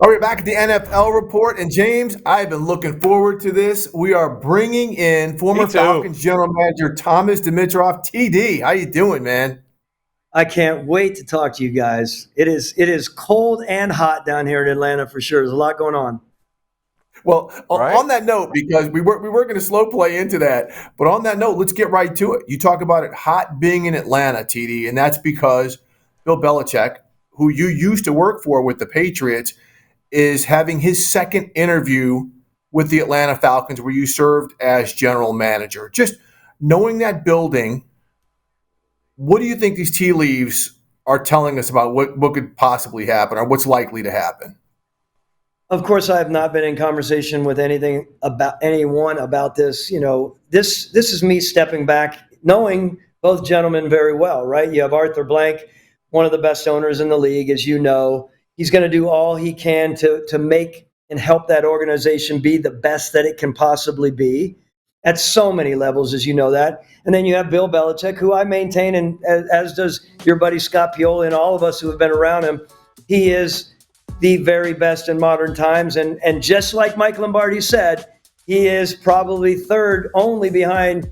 All right, back at the NFL report. And James, I've been looking forward to this. We are bringing in Me former too. Falcons general manager Thomas Dimitroff. TD, how you doing, man? I can't wait to talk to you guys. It is cold and hot down here in Atlanta for sure. There's a lot going on. Well, Right? on that note, because we were going to slow play into that, but on that note, let's get right to it. You talk about it hot being in Atlanta, TD, and that's because Bill Belichick, who you used to work for with the Patriots, is having his second interview with the Atlanta Falcons, where you served as general manager. Just knowing that building, what do you think these tea leaves are telling us about what could possibly happen or what's likely to happen? Of course, I have not been in conversation with anyone about this. This is me stepping back, knowing both gentlemen very well, right? You have Arthur Blank, one of the best owners in the league, as you know. He's going to do all he can to make and help that organization be the best that it can possibly be at so many levels, as you know that. And then you have Bill Belichick, who I maintain, and as does your buddy Scott Pioli and all of us who have been around him. He is the very best in modern times. And just like Mike Lombardi said, he is probably third only behind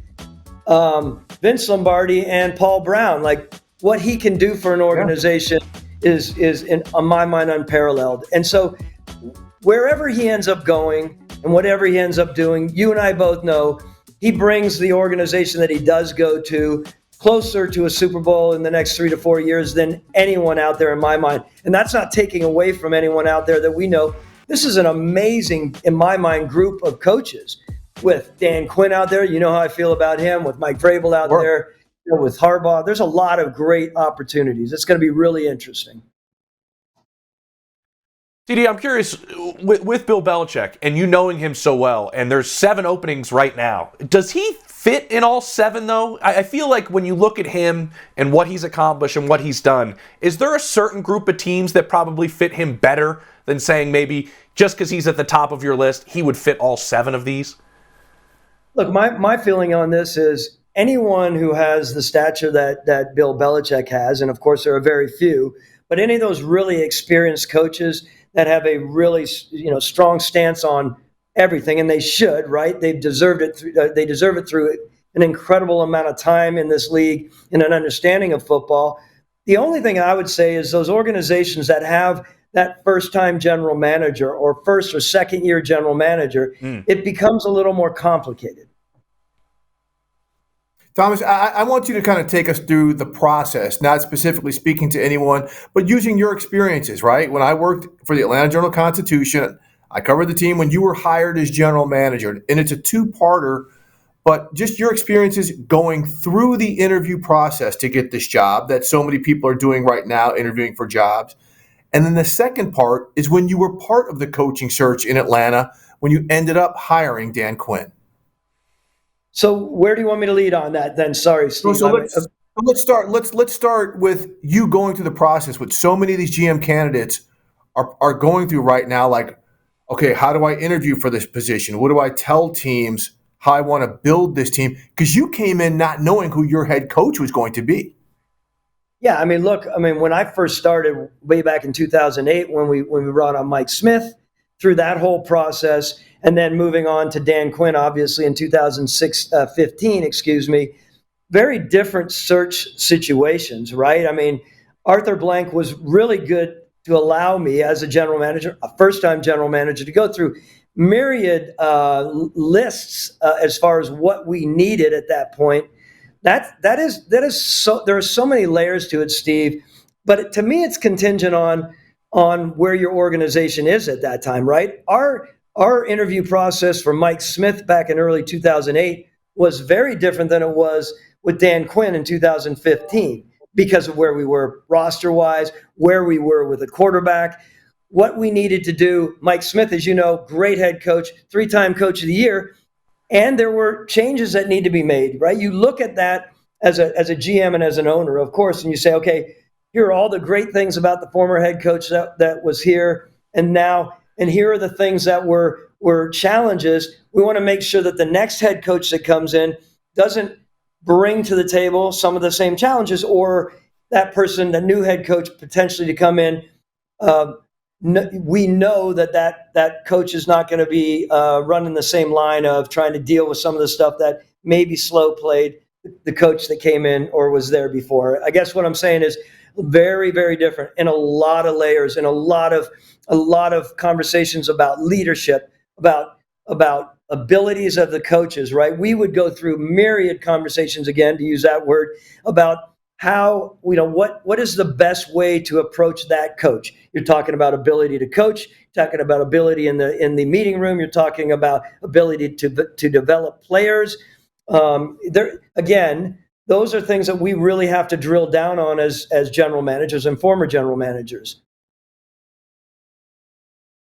Vince Lombardi and Paul Brown. Like what he can do for an organization is in on my mind unparalleled. And so wherever he ends up going and whatever he ends up doing, you and I both know he brings the organization that he does go to closer to a Super Bowl in the next 3 to 4 years than anyone out there in my mind. And that's not taking away from anyone out there that we know. This is an amazing, in my mind, group of coaches with Dan Quinn out there. You know how I feel about him, with Mike Vrabel out there, with Harbaugh. There's a lot of great opportunities. It's going to be really interesting. TD, I'm curious, with Bill Belichick and you knowing him so well, and there's 7 openings right now, does he fit in all 7, though? I feel like when you look at him and what he's accomplished and what he's done, is there a certain group of teams that probably fit him better than saying maybe just because he's at the top of your list, he would fit all 7 of these? Look, my feeling on this is anyone who has the stature that Bill Belichick has, and of course there are very few, but any of those really experienced coaches that have a really strong stance on everything, and they should, right? They deserve it through an incredible amount of time in this league and an understanding of football. The only thing I would say is those organizations that have that first-time general manager or first or second-year general manager, it becomes a little more complicated. Thomas, I want you to kind of take us through the process, not specifically speaking to anyone, but using your experiences, right? When I worked for the Atlanta Journal-Constitution, I covered the team when you were hired as general manager, and it's a two-parter, but just your experiences going through the interview process to get this job that so many people are doing right now, interviewing for jobs. And then the second part is when you were part of the coaching search in Atlanta, when you ended up hiring Dan Quinn. So where do you want me to lead on that then? Sorry, Steve. So let's start. Let's start with you going through the process, which so many of these GM candidates are going through right now. Like, okay, how do I interview for this position? What do I tell teams how I want to build this team? Because you came in not knowing who your head coach was going to be. Yeah, when I first started way back in 2008, when we brought on Mike Smith, through that whole process, and then moving on to Dan Quinn, obviously in 2015, very different search situations, right? I mean, Arthur Blank was really good to allow me as a general manager, a first-time general manager, to go through myriad lists as far as what we needed at that point. That is so. There are so many layers to it, Steve. But to me, it's contingent on where your organization is at that time, right? Our interview process for Mike Smith back in early 2008 was very different than it was with Dan Quinn in 2015 because of where we were roster-wise, where we were with a quarterback, what we needed to do. Mike Smith, as you know, great head coach, 3-time coach of the year, and there were changes that need to be made, right? You look at that as a GM and as an owner, of course, and you say, okay, here are all the great things about the former head coach that was here and now, and here are the things that were challenges. We want to make sure that the next head coach that comes in doesn't bring to the table some of the same challenges, or that person, the new head coach, potentially to come in, we know that coach is not going to be running the same line of trying to deal with some of the stuff that maybe slow played the coach that came in or was there before. I guess what I'm saying is very, very different in a lot of layers and a lot of conversations about leadership, about abilities of the coaches, right? We would go through myriad conversations, again, to use that word, about how, what is the best way to approach that coach. You're talking about ability to coach, talking about ability in the meeting room, you're talking about ability to develop players. Again, those are things that we really have to drill down on as general managers and former general managers.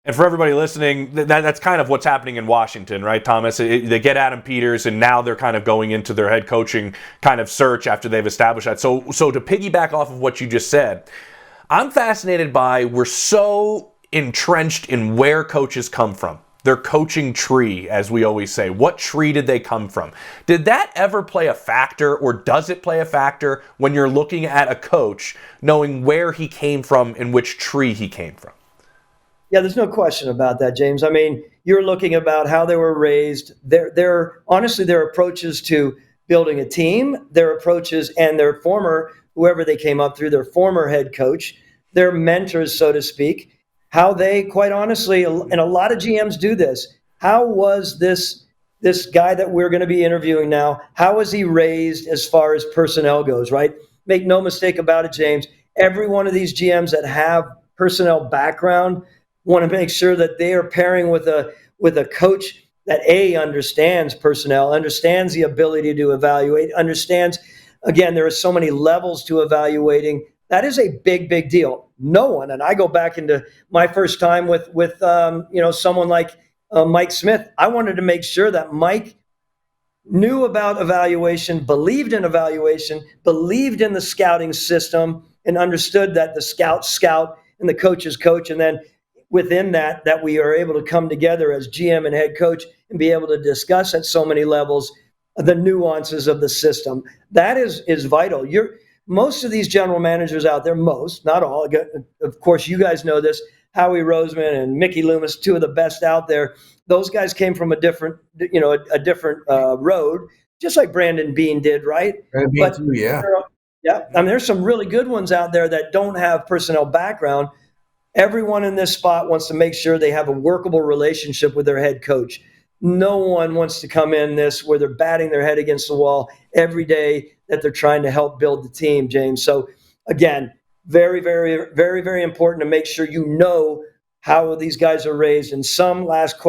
And for everybody listening, that's kind of what's happening in Washington, right, Thomas? They get Adam Peters, and now they're kind of going into their head coaching kind of search after they've established that. So to piggyback off of what you just said, I'm fascinated by we're so entrenched in where coaches come from. Their coaching tree, as we always say. What tree did they come from? Did that ever play a factor, or does it play a factor when you're looking at a coach, knowing where he came from and which tree he came from? Yeah, there's no question about that, James. I mean, you're looking about how they were raised. Honestly, their approaches to building a team, their approaches and their former, whoever they came up through, their former head coach, their mentors, so to speak, how they, quite honestly, and a lot of GMs do this. How was this guy that we're going to be interviewing now, how was he raised as far as personnel goes, right? Make no mistake about it, James. Every one of these GMs that have personnel background want to make sure that they are pairing with a coach that understands personnel, understands the ability to evaluate, understands, again, there are so many levels to evaluating. That is a big, big deal. No one, and I go back into my first time with someone like Mike Smith. I wanted to make sure that Mike knew about evaluation, believed in evaluation, believed in the scouting system, and understood that the scouts scout and the coaches coach, and then within that we are able to come together as GM and head coach and be able to discuss at so many levels the nuances of the system. That is vital. Most of these general managers out there, most, not all, of course, you guys know this, Howie Roseman and Mickey Loomis, two of the best out there. Those guys came from a different road, just like Brandon Beane did, right? But too, yeah. Yeah. I mean, there's some really good ones out there that don't have personnel background. Everyone in this spot wants to make sure they have a workable relationship with their head coach. No one wants to come in this where they're batting their head against the wall every day that they're trying to help build the team, James. So again, very, very, very, very important to make sure you know how these guys are raised. And some, last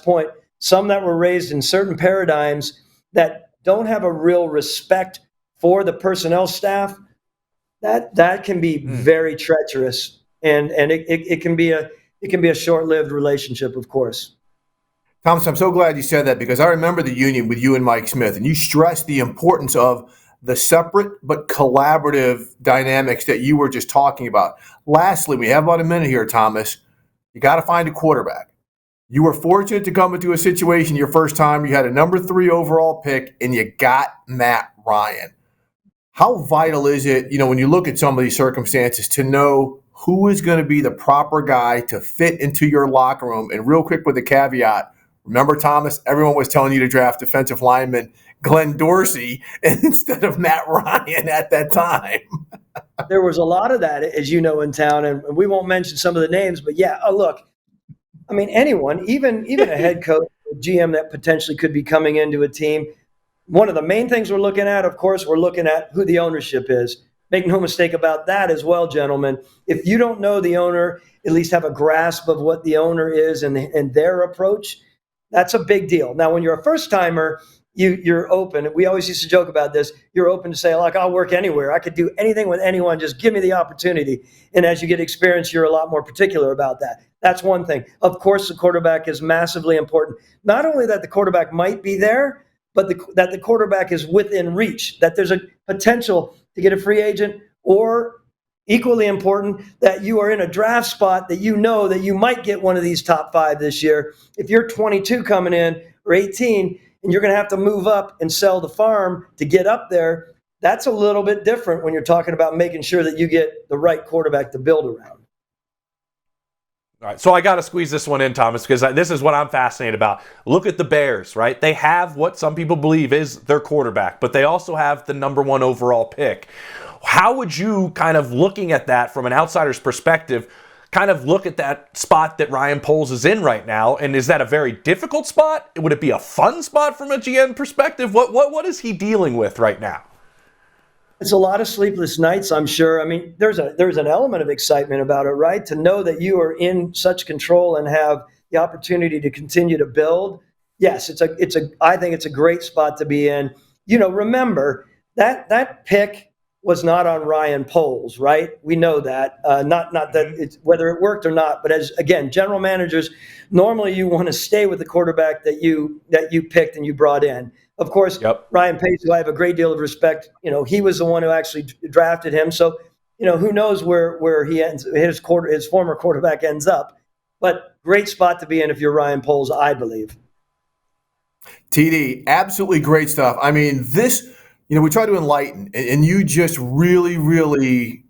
point, some that were raised in certain paradigms that don't have a real respect for the personnel staff, that can be very treacherous. And it can be a short-lived relationship, of course. Thomas, I'm so glad you said that, because I remember the union with you and Mike Smith, and you stressed the importance of the separate but collaborative dynamics that you were just talking about. Lastly, we have about a minute here, Thomas. You got to find a quarterback. You were fortunate to come into a situation your first time. You had a number 3 overall pick, and you got Matt Ryan. How vital is it, when you look at some of these circumstances, to know who is going to be the proper guy to fit into your locker room? And real quick with a caveat, remember, Thomas, everyone was telling you to draft defensive lineman Glenn Dorsey instead of Matt Ryan at that time. There was a lot of that, as you know, in town, and we won't mention some of the names, but yeah, look, I mean, anyone, even a head coach, a GM that potentially could be coming into a team, one of the main things we're looking at, of course, we're looking at who the ownership is. Make no mistake about that as well, gentlemen. If you don't know the owner, at least have a grasp of what the owner is and their approach, that's a big deal. Now, when you're a first-timer, you're open. We always used to joke about this. You're open to say, like, I'll work anywhere. I could do anything with anyone. Just give me the opportunity. And as you get experience, you're a lot more particular about that. That's one thing. Of course, the quarterback is massively important. Not only that the quarterback might be there, but that the quarterback is within reach, that there's a potential to get a free agent, or equally important, that you are in a draft spot that you know that you might get one of these top 5 this year. If you're 22 coming in, or 18, and you're going to have to move up and sell the farm to get up there, that's a little bit different when you're talking about making sure that you get the right quarterback to build around. All right, so I got to squeeze this one in, Thomas, because this is what I'm fascinated about. Look at the Bears, right? They have what some people believe is their quarterback, but they also have the number 1 overall pick. How would you, kind of looking at that from an outsider's perspective, kind of look at that spot that Ryan Poles is in right now? And is that a very difficult spot? Would it be a fun spot from a GM perspective? What is he dealing with right now? It's a lot of sleepless nights, I'm sure. I mean, there's an element of excitement about it, right? To know that you are in such control and have the opportunity to continue to build. Yes, I think it's a great spot to be in. Remember that pick was not on Ryan Poles, right? We know that. Not that it's whether it worked or not, but as again, general managers, normally you want to stay with the quarterback that you picked and you brought in. Of course, Yep. Ryan Pace, who I have a great deal of respect, he was the one who actually drafted him. So, who knows where he ends, his former quarterback ends up. But great spot to be in if you're Ryan Poles, I believe. TD, absolutely great stuff. I mean, this, we try to enlighten, and you just really, really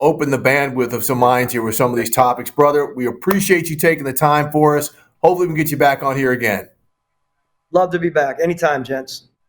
open the bandwidth of some minds here with some of these topics. Brother, we appreciate you taking the time for us. Hopefully we can get you back on here again. Love to be back. Anytime, gents.